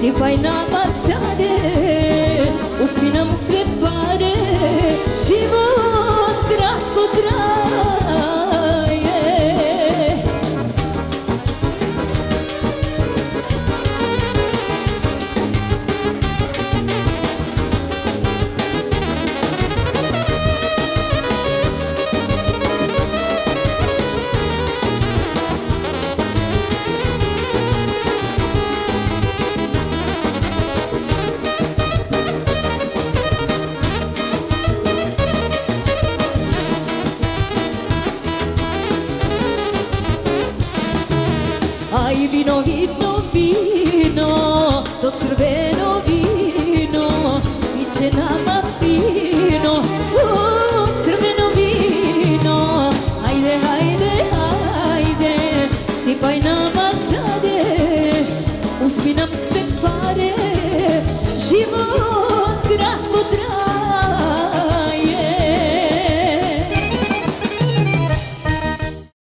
Sipaj nama care, usmi nam sve pare, život kratko traje. Aj vino, vino, vino, to crveno vino, biće nama fino, crveno vino. Ajde, ajde, ajde, sipaj nama care, uzmi nam sve pare, život kratko